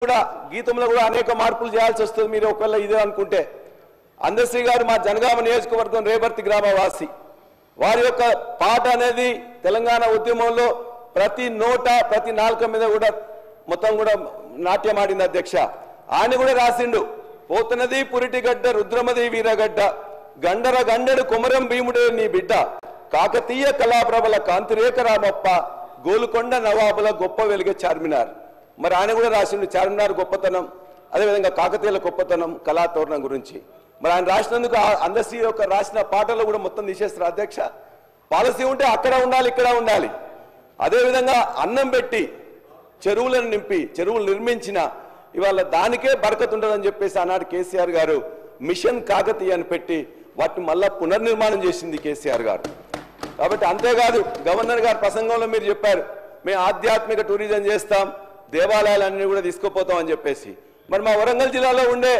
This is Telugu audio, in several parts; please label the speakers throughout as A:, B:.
A: కూడా గీతంలో కూడా అనేక మార్పులు చేయాల్సి వస్తుంది. మీరు ఒకవేళ ఇదే అనుకుంటే అందశ్రీ గారు మా జనగామ నియోజకవర్గం రేబర్తి గ్రామవాసి, వారి యొక్క పాట అనేది తెలంగాణ ఉద్యమంలో ప్రతి నోట ప్రతి నాలుక మీద కూడా మొత్తం కూడా నాట్యమాడింది అధ్యక్ష. ఆయన కూడా రాసిండు, పోతున్నది పురిటిగడ్డ రుద్రమది వీరగడ్డ, గండర గండెడు కుమరం భీముడే నీ బిడ్డ, కాకతీయ కళాప్రభల కాంతిరేఖ రామప్ప, గోలుకొండ నవాబుల గొప్ప వెలుగే చార్మినార్. మరి ఆయన కూడా రాసిండు చార్మినార్ గొప్పతనం, అదేవిధంగా కాకతీయుల గొప్పతనం, కళాతోరణం గురించి. మరి ఆయన రాసినందుకు అందశ్రీ యొక్క రాసిన పాటలు కూడా మొత్తం తీసేస్తారు అధ్యక్ష. పాలసీ ఉంటే అక్కడ ఉండాలి, ఇక్కడ ఉండాలి. అదేవిధంగా అన్నం పెట్టి చెరువులను నింపి చెరువులు నిర్మించిన ఇవాళ దానికే బరకత్ ఉంటుందని చెప్పేసి ఆనాడు కేసీఆర్ గారు మిషన్ కాకతీయ అని పెట్టి వాటిని మళ్ళా పునర్నిర్మాణం చేసింది కేసీఆర్ గారు. కాబట్టి అంతేకాదు, గవర్నర్ గారు ప్రసంగంలో మీరు చెప్పారు, మేము ఆధ్యాత్మిక టూరిజం చేస్తాం, దేవాలయాలన్నీ కూడా తీసుకుపోతాం అని చెప్పేసి. మరి మా వరంగల్ జిల్లాలో ఉండే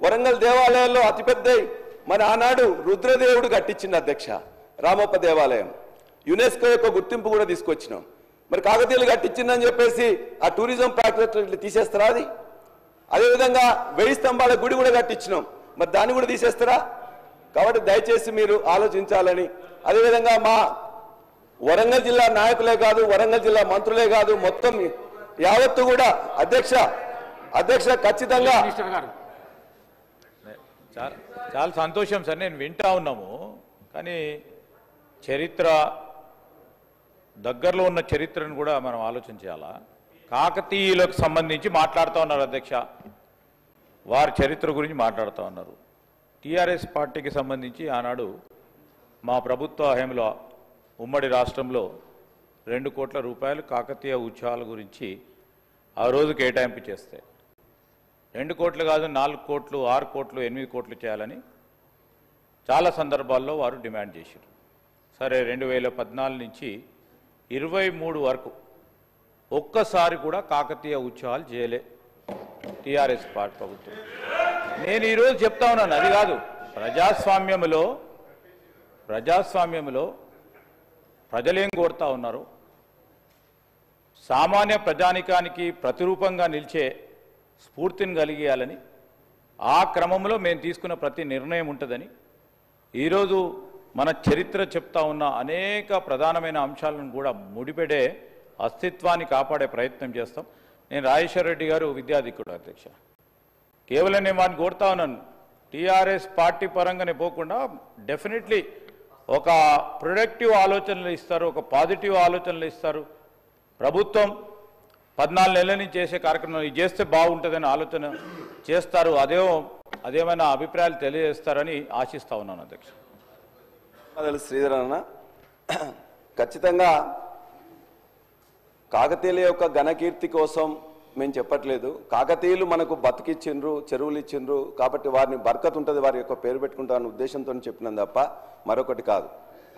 A: వరంగల్ దేవాలయాల్లో అతిపెద్ద మన ఆనాడు రుద్రదేవుడు కట్టించింది అధ్యక్ష, రామప్ప దేవాలయం. యునెస్కో యొక్క గుర్తింపు కూడా తీసుకొచ్చినాం. మరి కాకతీయులు కట్టించిందని చెప్పేసి ఆ టూరిజం ప్రాక్టీస్ తీసేస్తారా? అది అదేవిధంగా 1000 స్తంభాల గుడి కూడా కట్టించినాం, మరి దాన్ని కూడా తీసేస్తారా? కాబట్టి దయచేసి మీరు ఆలోచించాలని, అదేవిధంగా మా వరంగల్ జిల్లా నాయకులే కాదు, వరంగల్ జిల్లా మంత్రులే కాదు, మొత్తం యావత్తు కూడా అధ్యక్ష ఖచ్చితంగా
B: చాలా సంతోషం సార్, నేను వింటా ఉన్నాము. కానీ చరిత్ర దగ్గరలో ఉన్న చరిత్రను కూడా మనం ఆలోచన చేయాలా. కాకతీయులకు సంబంధించి మాట్లాడుతూ ఉన్నారు అధ్యక్ష, వారి చరిత్ర గురించి మాట్లాడుతూ ఉన్నారు. టీఆర్ఎస్ పార్టీకి సంబంధించి ఆనాడు మా ప్రభుత్వ హయాంలో ఉమ్మడి రాష్ట్రంలో 2 కోట్ల రూపాయలు కాకతీయ ఉత్సవాల గురించి ఆ రోజు కేటాయింపు చేస్తే 2 కోట్లు కాదు 4 కోట్లు 6 కోట్లు 8 కోట్లు చేయాలని చాలా సందర్భాల్లో వారు డిమాండ్ చేశారు. సరే 2014 నుంచి 23 వరకు ఒక్కసారి కూడా కాకతీయ ఉత్సవాలు చేయలే టీఆర్ఎస్ పార్టీ ప్రభుత్వం. నేను ఈరోజు చెప్తా ఉన్నాను, అది కాదు, ప్రజాస్వామ్యంలో ప్రజలేం కోరుతా ఉన్నారు, సామాన్య ప్రజానికానికి ప్రతిరూపంగా నిలిచే స్ఫూర్తిని కలిగేయాలని, ఆ క్రమంలో మేము తీసుకున్న ప్రతి నిర్ణయం ఉంటుందని ఈరోజు మన చరిత్ర చెప్తా ఉన్న అనేక ప్రధానమైన అంశాలను కూడా ముడిపెడే అస్తిత్వాన్ని కాపాడే ప్రయత్నం చేస్తాం. నేను రాజేశ్వర రెడ్డి గారు విద్యాధికుడు అధ్యక్ష, కేవలం నేను వాడిని కోరుతా ఉన్నాను, టీఆర్ఎస్ పార్టీ పరంగానే పోకుండా డెఫినెట్లీ ఒక ప్రొడక్టివ్ ఆలోచనలు ఇస్తారు, ఒక పాజిటివ్ ఆలోచనలు ఇస్తారు. ప్రభుత్వం 14 నెలల నుంచి చేసే కార్యక్రమం ఇది చేస్తే బాగుంటుందని ఆలోచన చేస్తారు. అదేమైనా అభిప్రాయాలు తెలియజేస్తారని ఆశిస్తా ఉన్నాను అధ్యక్ష.
A: శ్రీధర్ అన్న, ఖచ్చితంగా కాకతీయుల యొక్క ఘనకీర్తి కోసం మేము చెప్పట్లేదు. కాకతీయులు మనకు బతికిచ్చిండ్రు, చెరువులు ఇచ్చిండ్రు, కాబట్టి వారిని బర్కత్ ఉంటుంది, వారి యొక్క పేరు పెట్టుకుంటారన్న ఉద్దేశంతో చెప్పినాం తప్ప మరొకటి కాదు.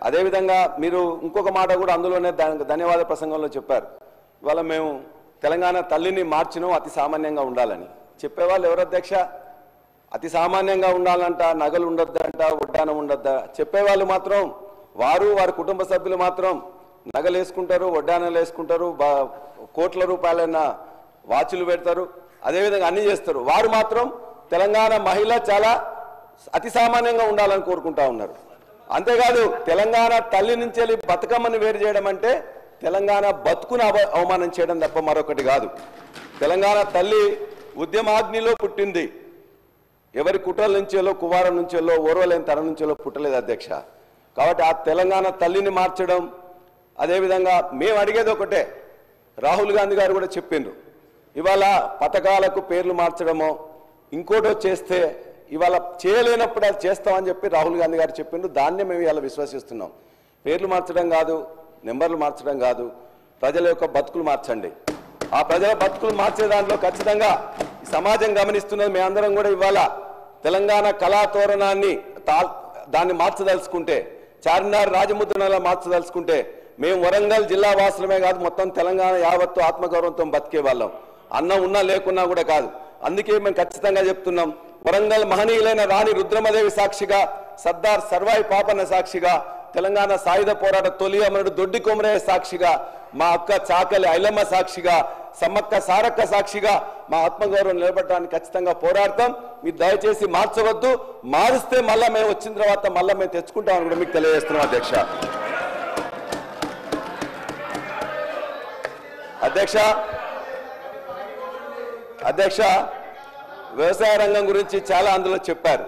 A: అదేవిధంగా మీరు ఇంకొక మాట కూడా అందులోనే ధన్యవాద ప్రసంగంలో చెప్పారు, ఇవాళ మేము తెలంగాణ తల్లిని మార్చినాం అతి సామాన్యంగా ఉండాలని. చెప్పేవాళ్ళు ఎవరు అధ్యక్ష? అతి సామాన్యంగా ఉండాలంట, నగలు ఉండొద్దంట, ఉడ్డానం ఉండొద్దా? చెప్పేవాళ్ళు మాత్రం వారి కుటుంబ సభ్యులు మాత్రం నగలు వేసుకుంటారు, వడ్డానాలు వేసుకుంటారు, కోట్ల రూపాయలైన వాచులు పెడతారు, అదేవిధంగా అన్ని చేస్తారు. వారు మాత్రం తెలంగాణ మహిళ చాలా అతి సామాన్యంగా ఉండాలని కోరుకుంటా ఉన్నారు. అంతేకాదు, తెలంగాణ తల్లి నుంచి వెళ్ళి బతుకమ్మని వేరు చేయడం అంటే తెలంగాణ బతుకును అవమానం చేయడం తప్ప మరొకటి కాదు. తెలంగాణ తల్లి ఉద్యమాగ్నిలో పుట్టింది, ఎవరి కుట్రల నుంచేలో, కువారం నుంచేలో, ఓర్వలేని తన నుంచేలో పుట్టలేదు అధ్యక్ష. కాబట్టి ఆ తెలంగాణ తల్లిని మార్చడం, అదేవిధంగా మేము అడిగేది ఒకటే, రాహుల్ గాంధీ గారు కూడా చెప్పిండ్రు, ఇవాళ పథకాలకు పేర్లు మార్చడమో ఇంకోటో చేస్తే ఇవాళ చేయలేనప్పుడు అది చేస్తామని చెప్పి రాహుల్ గాంధీ గారు చెప్పిండ్రు. దాన్నే మేము ఇవాళ విశ్వసిస్తున్నాం. పేర్లు మార్చడం కాదు, నెంబర్లు మార్చడం కాదు, ప్రజల యొక్క బతుకులు మార్చండి. ఆ ప్రజల బతుకులు మార్చే దాంట్లో ఖచ్చితంగా సమాజం గమనిస్తున్నది. మేమందరం కూడా ఇవాళ తెలంగాణ కళాతోరణాన్ని దాన్ని మార్చదలుచుకుంటే, చార్మినార్ రాజముద్రలా మార్చదలుచుకుంటే మేము వరంగల్ జిల్లా వాసులమే కాదు, మొత్తం తెలంగాణ యావత్తు ఆత్మగౌరవంతో బతికే వాళ్ళం, అన్నం ఉన్నా లేకున్నా కూడా కాదు. అందుకే మేము ఖచ్చితంగా చెప్తున్నాం, వరంగల్ మహనీయులైన రాణి రుద్రమదేవి సాక్షిగా, సర్దార్ సర్వాయి పాపన్న సాక్షిగా తెలంగాణ సాయుధ పోరాట తొలి అమరుడు దొడ్డి కొమరయ్య సాక్షిగా, మా అక్క చాకలి ఐలమ్మ సాక్షిగా, సమ్మక్క సారక్క సాక్షిగా మా ఆత్మగౌరవం నిలబడడానికి ఖచ్చితంగా పోరాడతాం. మీరు దయచేసి మార్చవద్దు. మారుస్తే మళ్ళా మేము వచ్చిన తర్వాత మళ్ళా మేము తెచ్చుకుంటామని కూడా మీకు తెలియజేస్తున్నాం అధ్యక్ష. వ్యవసాయ రంగం గురించి చాలా అందులో చెప్పారు.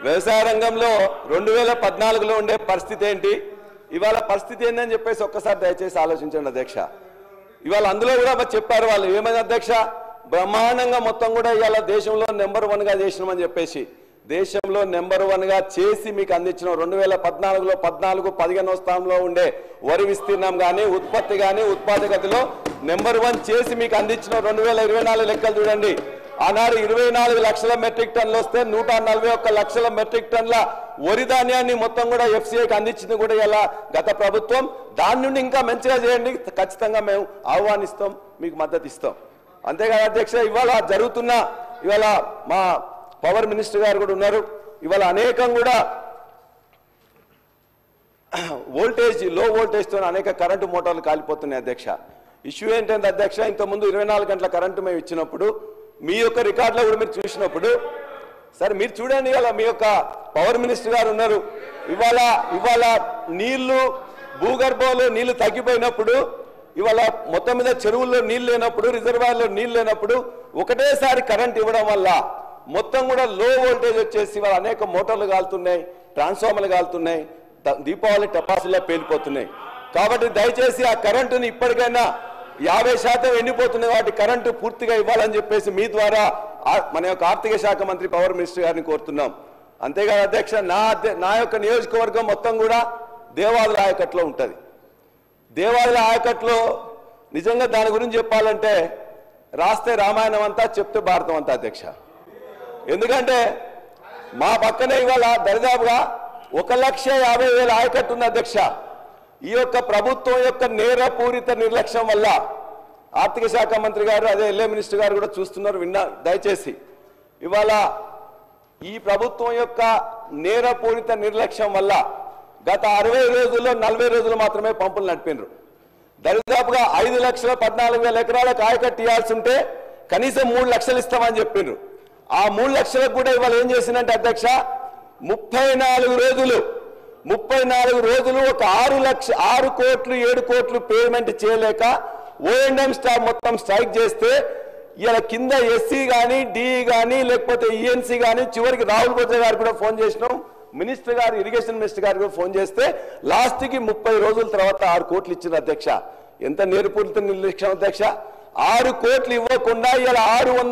A: వ్యవసాయ రంగంలో 2014లో ఉండే పరిస్థితి ఏంటి, ఇవాళ పరిస్థితి ఏందని చెప్పేసి ఒక్కసారి దయచేసి ఆలోచించండి అధ్యక్ష. ఇవాళ అందులో కూడా చెప్పారు వాళ్ళు ఏమైంది అధ్యక్ష, బ్రహ్మాండంగా మొత్తం కూడా ఇవాళ దేశంలో నెంబర్ 1గా చేసినామని చెప్పేసి దేశంలో నెంబర్ 1గా చేసి మీకు అందించిన 2014లో 14-15వ స్థానంలో ఉండే వరి విస్తీర్ణం కానీ ఉత్పత్తి కానీ ఉత్పాదకతలో నెంబర్ 1 చేసి మీకు అందించిన 2024 లెక్కలు చూడండి. ఆనాడు 24 లక్షల మెట్రిక్ టన్నులు వస్తే 141 లక్షల మెట్రిక్ టన్నుల వరి ధాన్యాన్ని మొత్తం కూడా ఎఫ్సీఐకి అందించింది కూడా ఇలా గత ప్రభుత్వం. దాని నుండి ఇంకా మంచిగా చేయండి, ఖచ్చితంగా మేము ఆహ్వానిస్తాం, మీకు మద్దతు ఇస్తాం. అంతేకాదు అధ్యక్ష, ఇవాళ జరుగుతున్న ఇవాళ మా పవర్ మినిస్టర్ గారు కూడా ఉన్నారు. ఇవాళ అనేకం కూడా వోల్టేజ్ లో వోల్టేజ్తో అనేక కరెంటు మోటార్లు కాలిపోతున్నాయి అధ్యక్ష. ఇష్యూ ఏంటంటే అధ్యక్ష, ఇంతకుముందు 24 గంటల కరెంటు మేము ఇచ్చినప్పుడు మీ యొక్క రికార్డులో కూడా మీరు చూసినప్పుడు సరే మీరు చూడండి, ఇవాళ మీ యొక్క పవర్ మినిస్టర్ గారు ఉన్నారు. ఇవాళ నీళ్లు భూగర్భంలో నీళ్లు తగ్గిపోయినప్పుడు, ఇవాళ మొత్తం మీద చెరువుల్లో నీళ్లు లేనప్పుడు, రిజర్వాయర్లో నీళ్లు లేనప్పుడు ఒకటేసారి కరెంట్ ఇవ్వడం వల్ల మొత్తం కూడా లో వోల్టేజ్ వచ్చేసి ఇవాళ అనేక మోటార్లు కాలుతున్నాయి, ట్రాన్స్ఫార్మర్లు కాలుతున్నాయి, దీపావళి టపాసుల్లో పేలిపోతున్నాయి. కాబట్టి దయచేసి ఆ కరెంటుని ఇప్పటికైనా 50% ఎండిపోతున్నాయి, వాటి కరెంటు పూర్తిగా ఇవ్వాలని చెప్పేసి మీ ద్వారా మన యొక్క ఆర్థిక శాఖ మంత్రి పవర్ మినిస్టర్ గారిని కోరుతున్నాం. అంతేకాదు అధ్యక్ష, నా యొక్క నియోజకవర్గం మొత్తం కూడా దేవాదుల ఆయకట్లో ఉంటుంది. దేవాదుల ఆయకట్లో నిజంగా దాని గురించి చెప్పాలంటే రాస్తే రామాయణం అంతా, చెప్తే భారతం అంతా అధ్యక్ష. ఎందుకంటే మా పక్కనే ఇవాళ దరిదాపుగా 1,50,000 ఆయకట్టు ఉంది అధ్యక్ష. ఈ యొక్క ప్రభుత్వం యొక్క నేరపూరిత నిర్లక్ష్యం వల్ల ఆర్థిక శాఖ మంత్రి గారు అదే ఎల్ఏ మినిస్టర్ గారు కూడా చూస్తున్నారు, దయచేసి ఇవాళ ఈ ప్రభుత్వం యొక్క నేరపూరిత నిర్లక్ష్యం వల్ల గత 60 రోజుల్లో 40 రోజులు మాత్రమే పంపులు నడిపినారు. దరిదాపుగా 5,14,000 ఎకరాలకు ఆయకట్టు ఇవ్వాల్సి ఉంటే కనీసం 3 లక్షలు ఇస్తామని చెప్పిండ్రు. ఆ 3 లక్షలకు కూడా ఇవాళ ఏం చేసిందంటే అధ్యక్ష, 34 రోజులు ఒక 6 కోట్లు 7 కోట్లు పేమెంట్ చేయలేక ఓఎండ్ఎం స్టాఫ్ మొత్తం స్ట్రైక్ చేస్తే ఇలా కింద ఎస్సీ కానీ డిఈ కానీ లేకపోతే ఈఎన్సీ కానీ చివరికి రాహుల్ బొజ్జ గారు కూడా ఫోన్ చేసినాం, మినిస్టర్ గారు ఇరిగేషన్ మినిస్టర్ గారు కూడా ఫోన్ చేస్తే లాస్ట్కి 30 రోజుల తర్వాత 6 కోట్లు ఇచ్చిన అధ్యక్ష. ఎంత నేర్పూరిత నిర్లక్ష్యం అధ్యక్ష. 6 కోట్లు ఇవ్వకుండా ఇలా 600